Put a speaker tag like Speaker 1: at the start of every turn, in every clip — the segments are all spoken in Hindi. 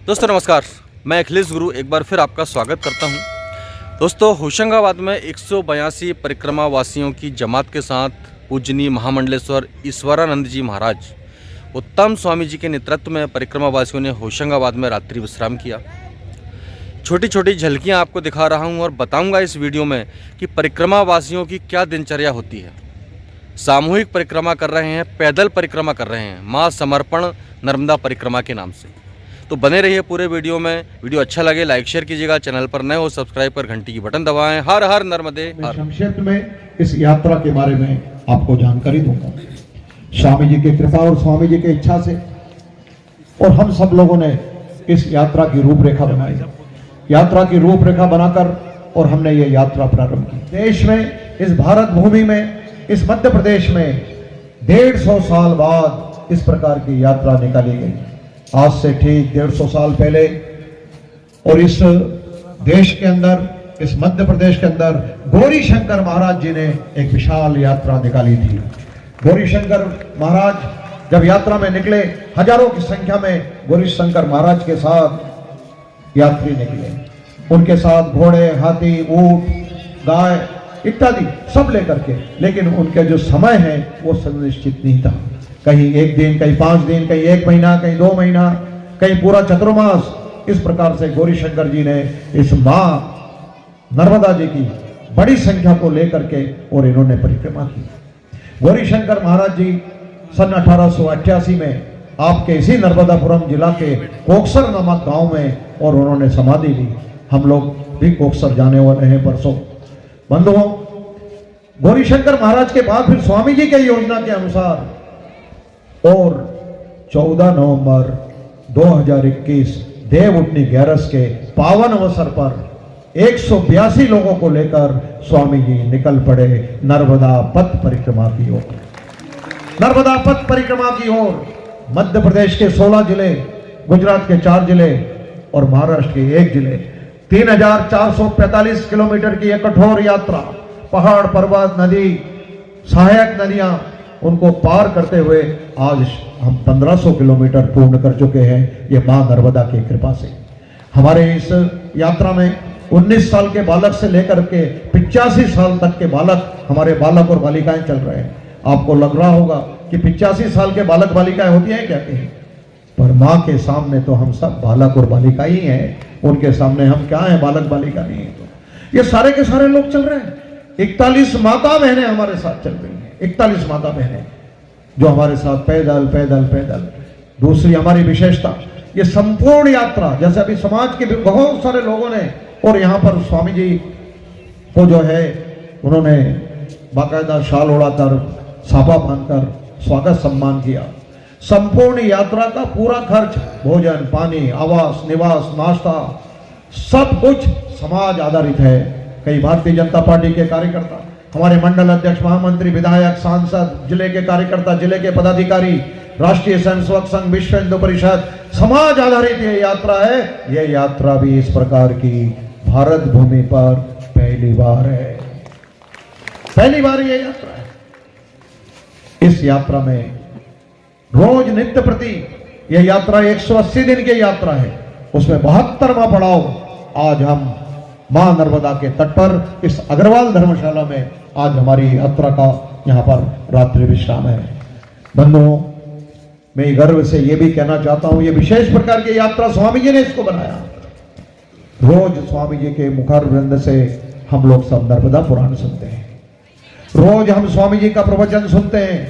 Speaker 1: दोस्तों नमस्कार, मैं अखिलेश गुरु एक बार फिर आपका स्वागत करता हूं। दोस्तों होशंगाबाद में 182 परिक्रमा वासियों की जमात के साथ पूजनीय महामंडलेश्वर ईश्वरानंद जी महाराज उत्तम स्वामी जी के नेतृत्व में परिक्रमा वासियों ने होशंगाबाद में रात्रि विश्राम किया। छोटी छोटी झलकियां आपको दिखा रहा हूं और बताऊंगा इस वीडियो में कि परिक्रमा वासियों की क्या दिनचर्या होती है। सामूहिक परिक्रमा कर रहे हैं, पैदल परिक्रमा कर रहे हैं, माँ समर्पण नर्मदा परिक्रमा के नाम से। तो बने रहिए पूरे वीडियो में। वीडियो अच्छा लगे लाइक शेयर कीजिएगा, चैनल पर नए हो सब्सक्राइब कर घंटी की बटन दबाएं। हर हर नर्मदे हर।
Speaker 2: संक्षिप्त में इस यात्रा के बारे में आपको जानकारी दूंगा। स्वामी जी की कृपा और स्वामी जी की इच्छा से और हम सब लोगों ने इस यात्रा की रूपरेखा बनाई, यात्रा की रूपरेखा बनाकर और हमने ये यात्रा प्रारंभ की। देश में, इस भारत भूमि में, इस मध्य प्रदेश में 150 साल बाद इस प्रकार की यात्रा निकाली गई। आज से ठीक 150 साल पहले और इस देश के अंदर, इस मध्य प्रदेश के अंदर गौरी शंकर महाराज जी ने एक विशाल यात्रा निकाली थी। गौरी शंकर महाराज जब यात्रा में निकले, हजारों की संख्या में गौरी शंकर महाराज के साथ यात्री निकले। उनके साथ घोड़े, हाथी, ऊंट, गाय इत्यादि सब लेकर के, लेकिन उनके जो समय है वो सुनिश्चित नहीं था। कहीं 1 दिन, कहीं 5 दिन, कहीं 1 महीना, कहीं 2 महीना, कहीं पूरा चतुर्मास। इस प्रकार से गौरी शंकर जी ने इस माँ नर्मदा जी की बड़ी संख्या को लेकर के और इन्होंने परिक्रमा की। गौरी शंकर महाराज जी सन 1888 में आपके इसी नर्मदापुरम जिला के कोकसर नामक गांव में और उन्होंने समाधि ली। हम लोग भी कोकसर जाने वाले हैं परसों। बंधुओं, गौरी शंकर महाराज के बाद फिर स्वामी जी के योजना के अनुसार और 14 नवंबर 2021 देव उठनी 11 के पावन अवसर पर 182 लोगों को लेकर स्वामी जी निकल पड़े नर्मदा पथ परिक्रमा की ओर। नर्मदा पथ परिक्रमा की ओर मध्य प्रदेश के 16 जिले, गुजरात के 4 जिले और महाराष्ट्र के 1 जिले, 3445 किलोमीटर की एक कठोर यात्रा, पहाड़, पर्वत, नदी, सहायक नदियां, उनको पार करते हुए आज हम 1500 किलोमीटर पूर्ण कर चुके हैं। ये मां नर्मदा की कृपा से। हमारे इस यात्रा में 19 साल के बालक से लेकर के 85 साल तक के बालक, हमारे बालक और बालिकाएं चल रहे हैं। आपको लग रहा होगा कि 85 साल के बालक बालिकाएं होती हैं क्या कहीं, पर माँ के सामने तो हम सब बालक और बालिका ही हैं। उनके सामने हम क्या हैं, बालक बालिका नहीं है। तो ये सारे के सारे लोग चल रहे हैं। 41 माता बहनें हमारे साथ चल रही हैं। 41 माता बहनें जो हमारे साथ पैदल पैदल पैदल। दूसरी हमारी विशेषता, ये संपूर्ण यात्रा, जैसे अभी समाज के बहुत सारे लोगों ने और यहाँ पर स्वामी जी को जो है उन्होंने बाकायदा शाल ओढ़ाकर, साफा बांधकर स्वागत सम्मान किया। संपूर्ण यात्रा का पूरा खर्च, भोजन, पानी, आवास, निवास, नाश्ता, सब कुछ समाज आधारित है। कई भारतीय जनता पार्टी के कार्यकर्ता, हमारे मंडल अध्यक्ष, महामंत्री, विधायक, सांसद, जिले के कार्यकर्ता, जिले के पदाधिकारी, राष्ट्रीय स्वयंसेवक संघ, विश्व हिंदू परिषद, समाज आधारित ये यात्रा है। ये यात्रा भी इस प्रकार की भारत भूमि पर पहली बार है। पहली बार ये यात्रा है। इस यात्रा में रोज नित्य प्रति यह यात्रा 180 दिन की यात्रा है। उसमें 72वां पड़ाव आज हम मां नर्मदा के तट पर इस अग्रवाल धर्मशाला में आज हमारी यात्रा का यहाँ पर रात्रि विश्राम है। बंधुओं, मैं गर्व से ये भी कहना चाहता हूं, ये विशेष प्रकार की यात्रा स्वामी जी ने इसको बनाया। रोज स्वामी जी के मुखारविंद से हम लोग सब नर्मदा पुराण सुनते हैं। रोज हम स्वामी जी का प्रवचन सुनते हैं।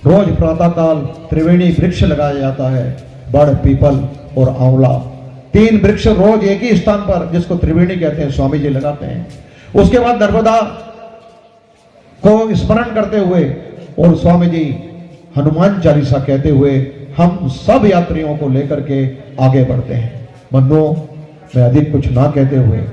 Speaker 2: रोज प्रातःकाल त्रिवेणी वृक्ष लगाया जाता है, बड़, पीपल और आंवला। 3 वृक्ष रोज एक ही स्थान पर, जिसको त्रिवेणी कहते हैं, स्वामी जी लगाते हैं। उसके बाद नर्मदा को स्मरण करते हुए और स्वामी जी हनुमान चालीसा कहते हुए हम सब यात्रियों को लेकर के आगे बढ़ते हैं। बंधुओं, मैं अधिक कुछ ना कहते हुए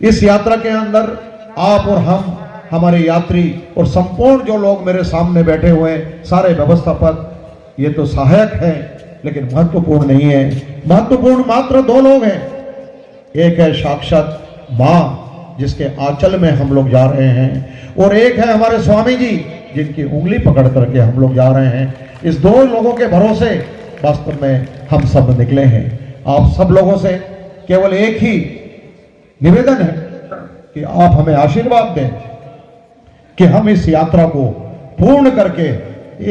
Speaker 2: इस यात्रा के अंदर आप और हम, हमारे यात्री और संपूर्ण जो लोग मेरे सामने बैठे हुए हैं, सारे व्यवस्थापक, ये तो सहायक हैं लेकिन महत्वपूर्ण नहीं है। महत्वपूर्ण मात्र 2 लोग हैं। एक है साक्षात मां जिसके आंचल में हम लोग जा रहे हैं, और एक है हमारे स्वामी जी जिनकी उंगली पकड़ करके हम लोग जा रहे हैं। इस 2 लोगों के भरोसे वास्तव में हम सब निकले हैं। आप सब लोगों से केवल एक ही निवेदन है कि आप हमें आशीर्वाद दें कि हम इस यात्रा को पूर्ण करके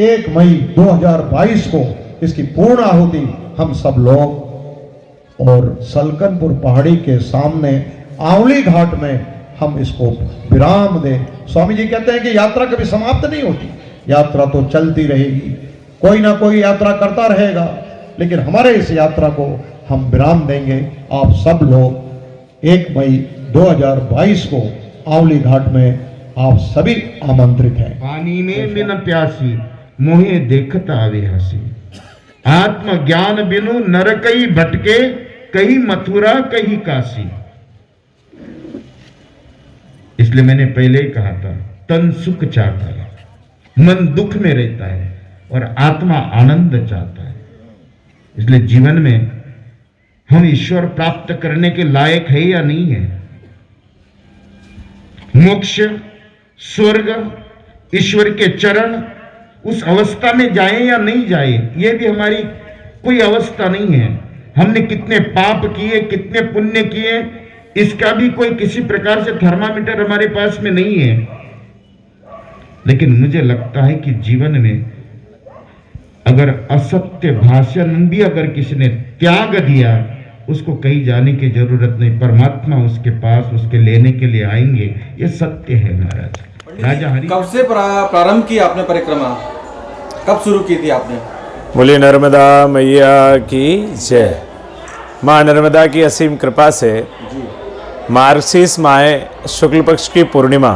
Speaker 2: 1 मई 2022 को इसकी पूर्ण आहुति हम सब लोग और सलकनपुर पहाड़ी के सामने आंवली घाट में हम इसको विराम दें। स्वामी जी कहते हैं कि यात्रा कभी समाप्त नहीं होती, यात्रा तो चलती रहेगी, कोई ना कोई यात्रा करता रहेगा, लेकिन हमारे इस यात्रा को हम विराम देंगे। आप सब लोग 1 मई 2022 को आंवली घाट में आप सभी आमंत्रित हैं।
Speaker 3: पानी में बिन प्यासी मोहे देखत आवे हसी, आत्मज्ञान बिनु नर कई भटके, कहीं मथुरा कहीं काशी। इसलिए मैंने पहले ही कहा था, तन सुख चाहता है, मन दुख में रहता है और आत्मा आनंद चाहता है। इसलिए जीवन में हम ईश्वर प्राप्त करने के लायक है या नहीं है। मोक्ष, स्वर्ग, ईश्वर के चरण, उस अवस्था में जाए या नहीं जाए, ये भी हमारी कोई अवस्था नहीं है। हमने कितने पाप किए, कितने पुण्य किए, इसका भी कोई किसी प्रकार से थर्मामीटर हमारे पास में नहीं है। लेकिन मुझे लगता है कि जीवन में अगर असत्य भाषण भी अगर किसी ने त्याग दिया, उसको कहीं जाने की जरूरत नहीं, परमात्मा उसके पास उसके लेने के लिए आएंगे। ये सत्य है महाराज। राजा हरि
Speaker 1: कब से प्रारंभ की आपने परिक्रमा, कब शुरू की थी आपने?
Speaker 4: बोलिए नर्मदा मैया की जय। माँ नर्मदा की असीम कृपा से मार्गशीर्ष माह शुक्ल पक्ष की पूर्णिमा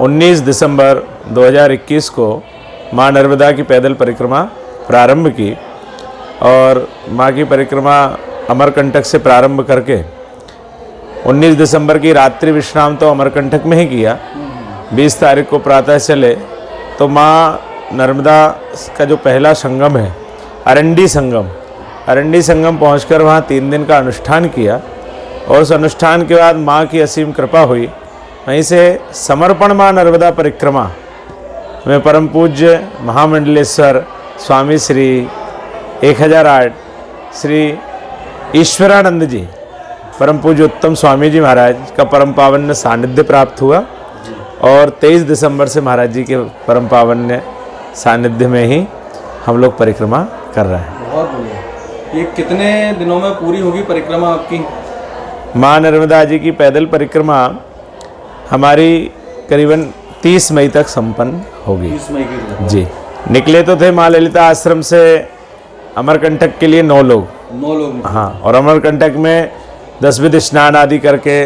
Speaker 4: 19 दिसंबर 2021 को माँ नर्मदा की पैदल परिक्रमा प्रारंभ की और माँ की परिक्रमा अमरकंटक से प्रारंभ करके 19 दिसंबर की रात्रि विश्राम तो अमरकंटक में ही किया। 20 तारीख को प्रातः चले तो माँ नर्मदा का जो पहला संगम है अरंडी संगम पहुंचकर वहाँ 3 दिन का अनुष्ठान किया और उस अनुष्ठान के बाद माँ की असीम कृपा हुई। वहीं से समर्पण माँ नर्मदा परिक्रमा में परम पूज्य महामंडलेश्वर स्वामी श्री 1008 श्री ईश्वरानंद जी परम पूज्य उत्तम स्वामी जी महाराज का परम पावन सानिध्य प्राप्त हुआ और 23 दिसंबर से महाराज जी के परम पावन सानिध्य में ही हम लोग परिक्रमा कर रहे हैं।
Speaker 1: बहुत बढ़िया। ये कितने दिनों में पूरी होगी परिक्रमा आपकी?
Speaker 4: माँ नर्मदा जी की पैदल परिक्रमा हमारी करीबन 30 मई तक संपन्न होगी।
Speaker 1: 30 मई की
Speaker 4: जी। निकले तो थे माँ ललिता आश्रम से अमरकंटक के लिए 9 लोग।
Speaker 1: 9 लोग?
Speaker 4: हाँ, और अमरकंटक में 10 विधि स्नान आदि करके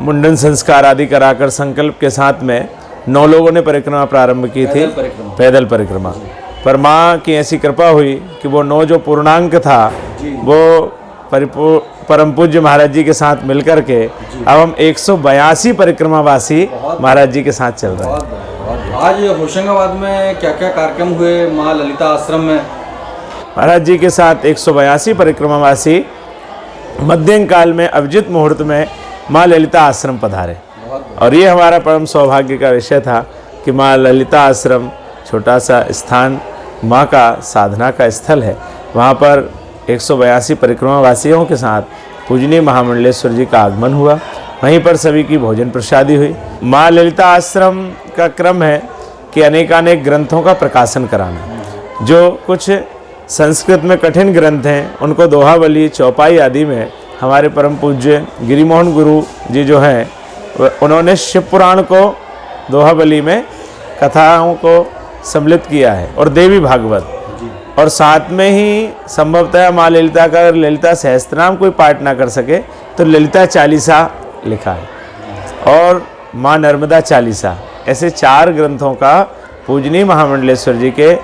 Speaker 4: मुंडन संस्कार आदि कराकर संकल्प के साथ में 9 लोगों ने परिक्रमा प्रारंभ की थी, पैदल परिक्रमा। पर माँ की ऐसी कृपा हुई कि वो 9 जो पूर्णांक था वो परम पूज्य महाराज जी के साथ मिलकर के अब हम 182 परिक्रमावासी महाराज जी के साथ चल रहे हैं।
Speaker 1: आज होशंगाबाद में क्या क्या कार्यक्रम हुए माँ ललिता आश्रम में?
Speaker 4: महाराज जी के साथ 182 परिक्रमावासी मध्यम काल में अभिजित मुहूर्त में माँ ललिता आश्रम पधारे और ये हमारा परम सौभाग्य का विषय था कि माँ ललिता आश्रम छोटा सा स्थान, माँ का साधना का स्थल है। वहाँ पर 182 परिक्रमावासियों के साथ पूजनीय महामंडलेश्वर जी का आगमन हुआ। वहीं पर सभी की भोजन प्रसादी हुई। माँ ललिता आश्रम का क्रम है कि अनेकानेक ग्रंथों का प्रकाशन कराना। जो कुछ संस्कृत में कठिन ग्रंथ हैं उनको दोहावली, चौपाई आदि में हमारे परम पूज्य गिरिमोहन गुरु जी जो हैं उन्होंने शिव पुराण को दोहावली में कथाओं को सम्मिलित किया है और देवी भागवत, और साथ में ही संभवतः माँ ललिता का अगर ललिता सहस्त्रनाम कोई पाठ ना कर सके तो ललिता चालीसा लिखा है और माँ नर्मदा चालीसा, ऐसे 4 ग्रंथों का पूजनीय महामंडलेश्वर जी के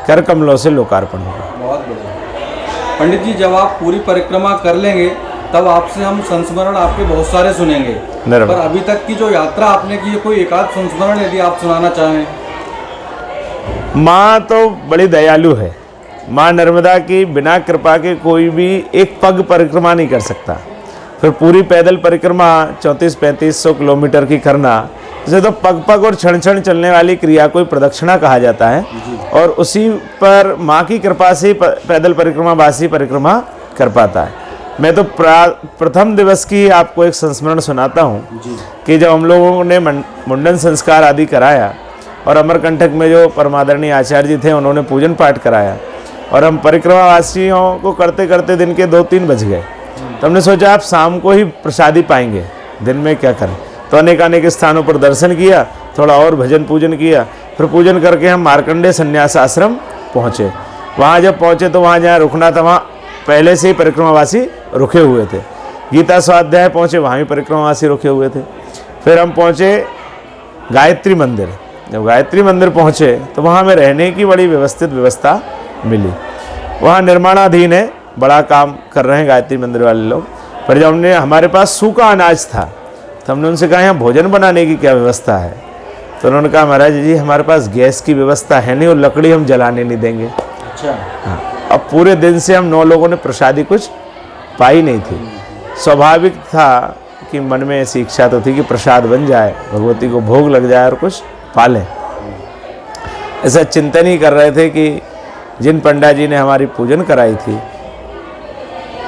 Speaker 4: कर कमलों से लोकार्पण होगा।
Speaker 1: बहुत बढ़िया। पंडित जी, जब आप पूरी परिक्रमा कर लेंगे तब आपसे हम संस्मरण आपके बहुत सारे सुनेंगे, पर अभी तक की जो यात्रा आपने की है कोई एकाध संस्मरण यदि आप सुनाना चाहें।
Speaker 4: माँ तो बड़ी दयालु है। माँ नर्मदा की बिना कृपा के कोई भी एक पग परिक्रमा नहीं कर सकता। फिर पूरी पैदल परिक्रमा 34-3500 किलोमीटर की करना, इसे तो पग पग और क्षण क्षण चलने वाली क्रिया को प्रदक्षिणा कहा जाता है और उसी पर माँ की कृपा से पैदल परिक्रमा वासी परिक्रमा कर पाता है। मैं तो प्रथम दिवस की आपको एक संस्मरण सुनाता हूँ कि जब हम लोगों ने मुंडन संस्कार आदि कराया और अमरकंटक में जो परमादरणीय आचार्य जी थे उन्होंने पूजन पाठ कराया और हम परिक्रमा वासियों को करते करते दिन के 2-3 बज गए। तो हमने सोचा आप शाम को ही प्रसादी पाएंगे, दिन में क्या करें। तो अनेक स्थानों पर दर्शन किया, थोड़ा और भजन पूजन किया, फिर पूजन करके हम मार्कंडेय संन्यास आश्रम पहुँचे। वहाँ जब पहुँचे तो वहाँ जहाँ रुकना था वहाँ पहले से ही परिक्रमावासी रुके हुए थे। गीता स्वाध्याय पहुँचे, वहाँ भी परिक्रमावासी रुके हुए थे। फिर हम पहुँचे गायत्री मंदिर। जब गायत्री मंदिर पहुँचे तो वहाँ में रहने की बड़ी व्यवस्थित व्यवस्था मिली। वहाँ निर्माणाधीन है, बड़ा काम कर रहे हैं गायत्री मंदिर वाले लोग। पर जब हमारे पास सूखा अनाज था तो हमने उनसे कहा यहाँ भोजन बनाने की क्या व्यवस्था है। तो उन्होंने कहा महाराज जी हमारे पास गैस की व्यवस्था है नहीं और लकड़ी हम जलाने नहीं देंगे।
Speaker 1: अच्छा।
Speaker 4: हाँ, अब पूरे दिन से हम 9 लोगों ने प्रसादी कुछ पाई नहीं थी। स्वाभाविक था कि मन में ऐसी इच्छा तो थी कि प्रसाद बन जाए, भगवती को भोग लग जाए और कुछ पालें। ऐसा चिंतन ही कर रहे थे कि जिन पंडा जी ने हमारी पूजन कराई थी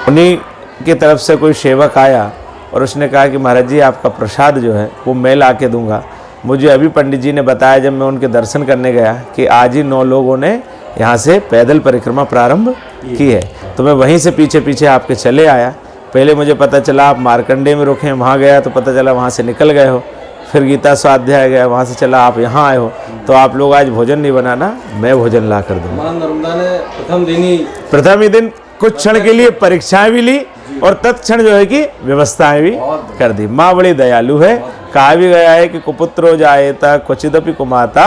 Speaker 4: उन्हीं की तरफ से कोई सेवक आया और उसने कहा कि महाराज जी आपका प्रसाद जो है वो मैं ला के दूँगा। मुझे अभी पंडित जी ने बताया जब मैं उनके दर्शन करने गया कि आज ही 9 लोगों ने यहाँ से पैदल परिक्रमा प्रारंभ की है। तो मैं वहीं से पीछे पीछे आपके चले आया। पहले मुझे पता चला आप मार्कंडे में रुके हैं, वहाँ गया तो पता चला वहाँ से निकल गए हो। फिर गीता स्वाध्याय गया, वहाँ से चला आप यहाँ आए हो। तो आप लोग आज भोजन नहीं बनाना, मैं भोजन ला कर दूँगा।
Speaker 1: मां नर्मदा ने
Speaker 4: प्रथम ही दिन कुछ क्षण के लिए परीक्षाएं भी ली और तत्क्षण जो है कि व्यवस्थाएं भी कर दी। माँ बड़ी दयालु है। कहा भी गया है कि कुपुत्रो जायेता क्वचिदपि कुमाता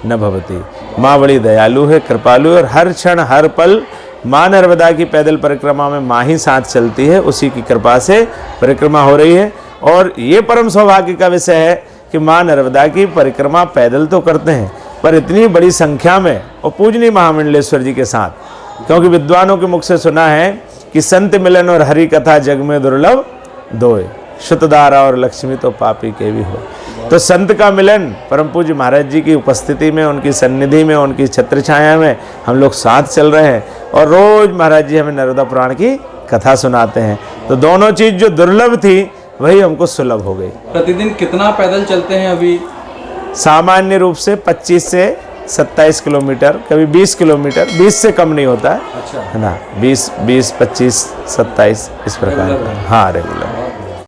Speaker 4: न भवती। माँ बड़ी दयालु है, कृपालु है और हर क्षण हर पल माँ नर्मदा की पैदल परिक्रमा में माँ ही साथ चलती है। उसी की कृपा से परिक्रमा हो रही है और ये परम सौभाग्य का विषय है कि माँ नर्मदा की परिक्रमा पैदल तो करते हैं पर इतनी बड़ी संख्या में और पूजनीय महामंडलेश्वर जी के साथ। क्योंकि विद्वानों के मुख से सुना है कि संत मिलन और हरि कथा जग में दुर्लभ दोए, शुतदारा और लक्ष्मी तो पापी के भी हो। तो संत का मिलन परम पूज्य महाराज जी की उपस्थिति में, उनकी सन्निधि में, उनकी छत्र छाया में हम लोग साथ चल रहे हैं और रोज महाराज जी हमें नर्मदा पुराण की कथा सुनाते हैं। तो दोनों चीज़ जो दुर्लभ थी वही हमको सुलभ हो गई।
Speaker 1: प्रतिदिन कितना पैदल चलते हैं अभी?
Speaker 4: सामान्य रूप से 25 से 27 किलोमीटर, कभी 20 किलोमीटर, 20 से कम नहीं होता है।
Speaker 1: अच्छा।
Speaker 4: है ना, 20, 25, 27 इस प्रकार का। हाँ, रेगुलर।